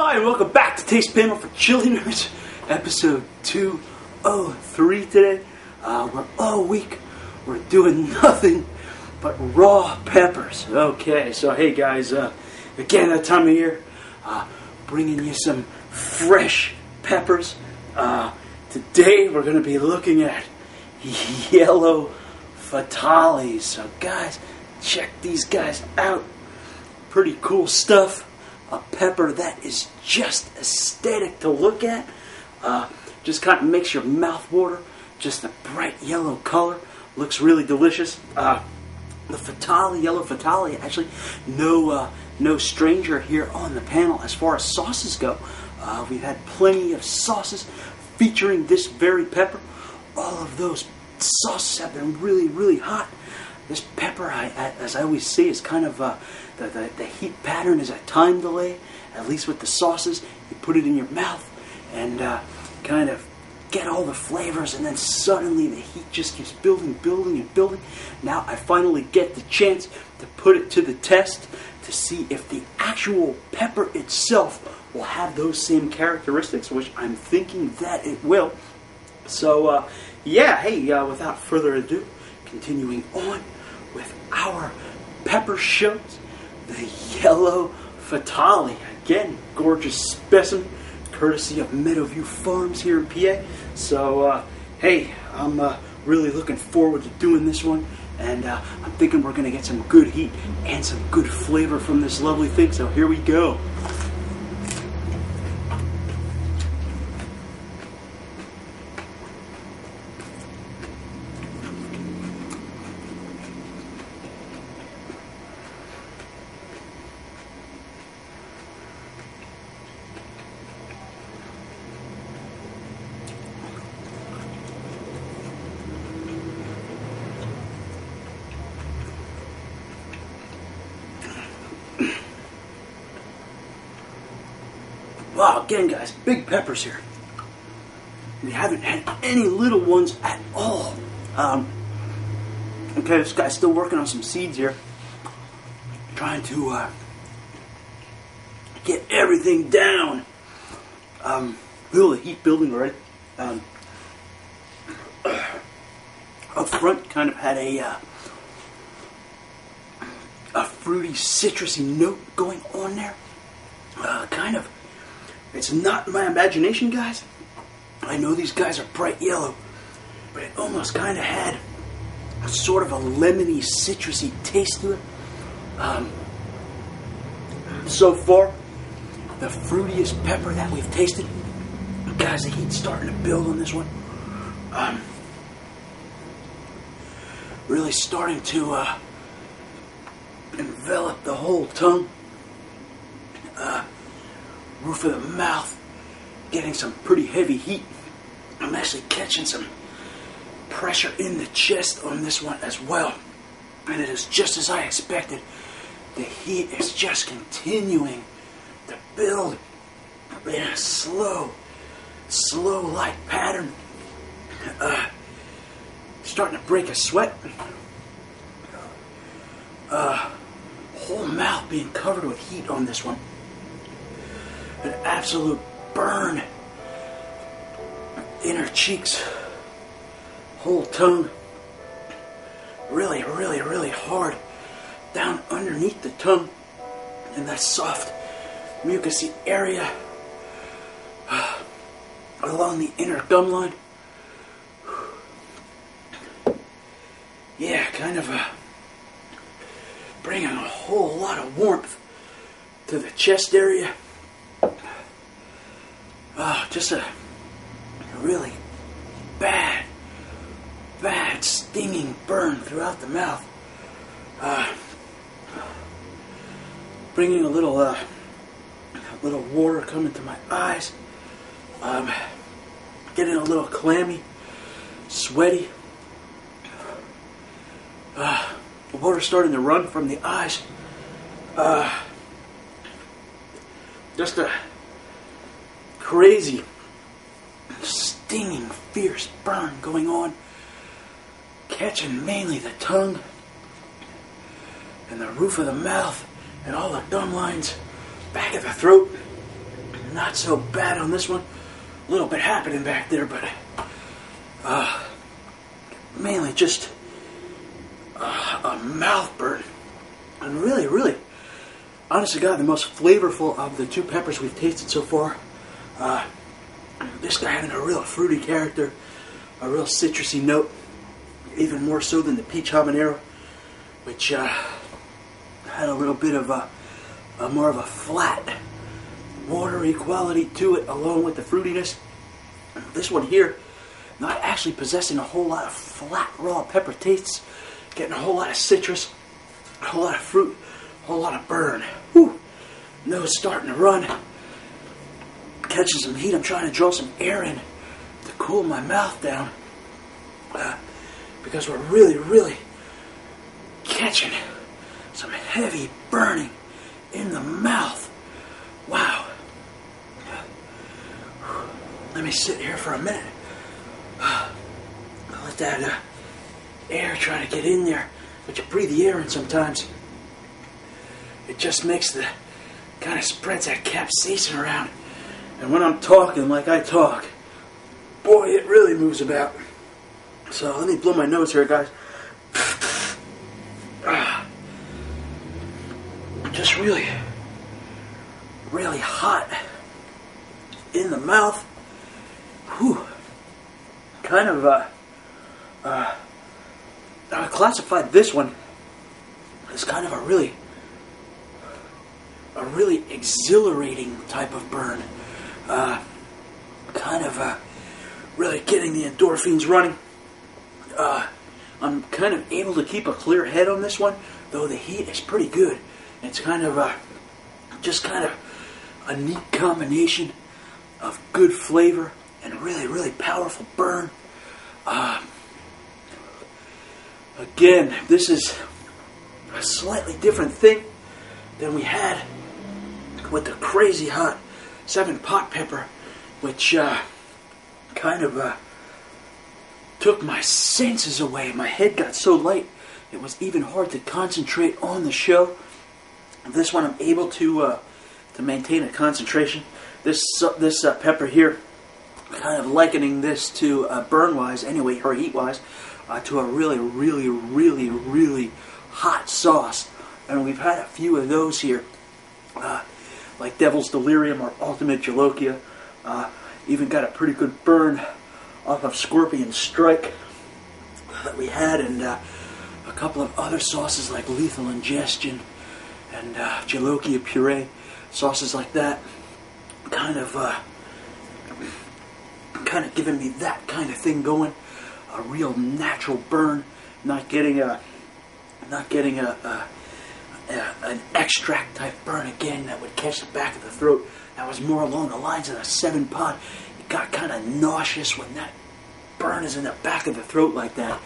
Hi, and welcome back to Taste Panel for Chili Nerds, episode 203 today. We're all week, we're doing nothing but raw peppers. Okay, so hey guys, again, that time of year, bringing you some fresh peppers. Today we're going to be looking at yellow Fatali. So guys, check these guys out. Pretty cool stuff. A pepper that is just aesthetic to look at. Just kind of makes your mouth water. Just a bright yellow color. Looks really delicious. The Fatali, yellow Fatali, actually no stranger here on the panel as far as sauces go. We've had plenty of sauces featuring this very pepper. All of those sauces have been really, really hot. This pepper, as I always say, is kind of the heat pattern is a time delay, at least with the sauces. You put it in your mouth and kind of get all the flavors, and then suddenly the heat just keeps building, building, and building. Now I finally get the chance to put it to the test to see if the actual pepper itself will have those same characteristics, which I'm thinking that it will. So, yeah, hey, without further ado, continuing on with our pepper shows, the yellow Fatali. Again, gorgeous specimen, courtesy of Meadowview Farms here in PA. So, hey, I'm really looking forward to doing this one, and I'm thinking we're going to get some good heat and some good flavor from this lovely thing. So here we go. Wow, again guys, big peppers here. We haven't had any little ones at all. Okay, this guy's still working on some seeds here. Trying to get everything down. Feel the heat building already. Up front kind of had a fruity, citrusy note going on there. Kind of. It's not my imagination, guys. I know these guys are bright yellow, but it almost kind of had a sort of a lemony, citrusy taste to it. So far, the fruitiest pepper that we've tasted. Guys, the heat's starting to build on this one. Really starting to envelop the whole tongue. Roof of the mouth, getting some pretty heavy heat. I'm actually catching some pressure in the chest on this one as well. And it is just as I expected. The heat is just continuing to build in a slow light pattern. Starting to break a sweat. Whole mouth being covered with heat on this one. An absolute burn. Inner cheeks. Whole tongue. Really, really, really hard. Down underneath the tongue. In that soft, mucousy area. Along the inner gum line. Yeah, kind of bringing a whole lot of warmth to the chest area. Just a really bad stinging burn throughout the mouth. Bringing a little water coming to my eyes. Getting a little clammy, sweaty. The water starting to run from the eyes. Just a crazy, stinging, fierce burn going on. Catching mainly the tongue and the roof of the mouth and all the gum lines, back of the throat. not so bad on this one. A little bit happening back there, but mainly just a mouth burn. And really, really, honest to God, the most flavorful of the two peppers we've tasted so far. This guy having a real fruity character, a real citrusy note, even more so than the peach habanero, which had a little bit of a more of a flat, watery quality to it, along with the fruitiness. This one here, not actually possessing a whole lot of flat raw pepper tastes, getting a whole lot of citrus, a whole lot of fruit, a whole lot of burn. Whew. Nose starting to run. Catching some heat. I'm trying to draw some air in to cool my mouth down. Because we're really, really catching some heavy burning in the mouth. Wow. Let me sit here for a minute. Let that air try to get in there. But you breathe the air in sometimes. It just makes the kind of spreads that capsaicin around. And when I'm talking like I talk, boy, it really moves about. So let me blow my nose here, guys. Just really, really hot in the mouth. Whew. Kind of, I classified this one as kind of a really exhilarating type of burn. Really getting the endorphins running. I'm kind of able to keep a clear head on this one, though the heat is pretty good. It's kind of just kind of a neat combination of good flavor and really, really powerful burn. Again, this is a slightly different thing than we had with the crazy hot 7-pot pepper, which kind of took my senses away. My head got so light, it was even hard to concentrate on the show. This one I'm able to maintain a concentration. This pepper here, kind of likening this to burn-wise, anyway, or heat-wise, to a really, really, really, really hot sauce. And we've had a few of those here, like Devil's Delirium or Ultimate Jalokia. Even got a pretty good burn off of Scorpion Strike that we had, and a couple of other sauces like Lethal Ingestion and Jalokia Puree, sauces like that, kind of giving me that kind of thing going, a real natural burn, not getting an extract type burn again that would catch the back of the throat. That was more along the lines of the 7-pot. It got kind of nauseous when that burn is in the back of the throat like that.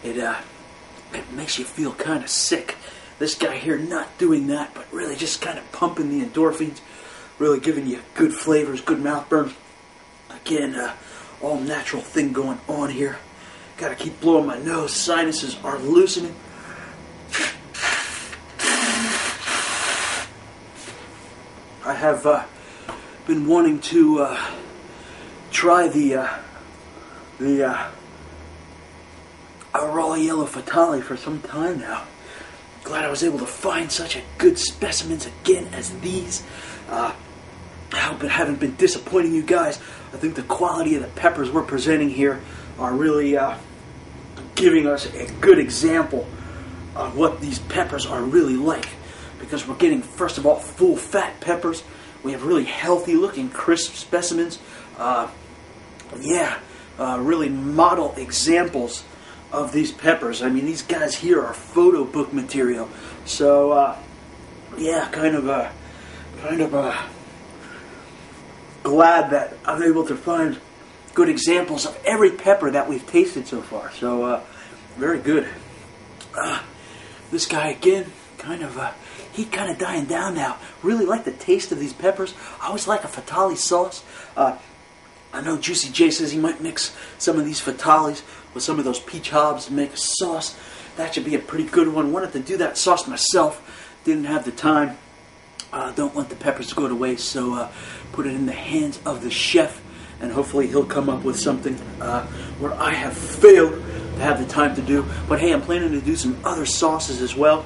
It makes you feel kind of sick. This guy here not doing that, but really just kind of pumping the endorphins, really giving you good flavors, good mouth burn. Again, all natural thing going on here. Got to keep blowing my nose. Sinuses are loosening. I have been wanting to try the raw yellow Fatali for some time now. Glad I was able to find such a good specimens again as these. I hope it haven't been disappointing you guys. I think the quality of the peppers we're presenting here are really giving us a good example of what these peppers are really like. Because we're getting, first of all, full fat peppers. We have really healthy looking crisp specimens. Really model examples of these peppers. I mean, these guys here are photo book material. So, glad that I'm able to find good examples of every pepper that we've tasted so far. So, very good. This guy again, heat kind of dying down now. Really like the taste of these peppers. I always like a Fatali sauce. I know Juicy J says he might mix some of these Fatalis with some of those peach hobs and make a sauce. That should be a pretty good one. Wanted to do that sauce myself. Didn't have the time. don't want the peppers to go to waste, so put it in the hands of the chef, and hopefully he'll come up with something where I have failed to have the time to do. But hey, I'm planning to do some other sauces as well.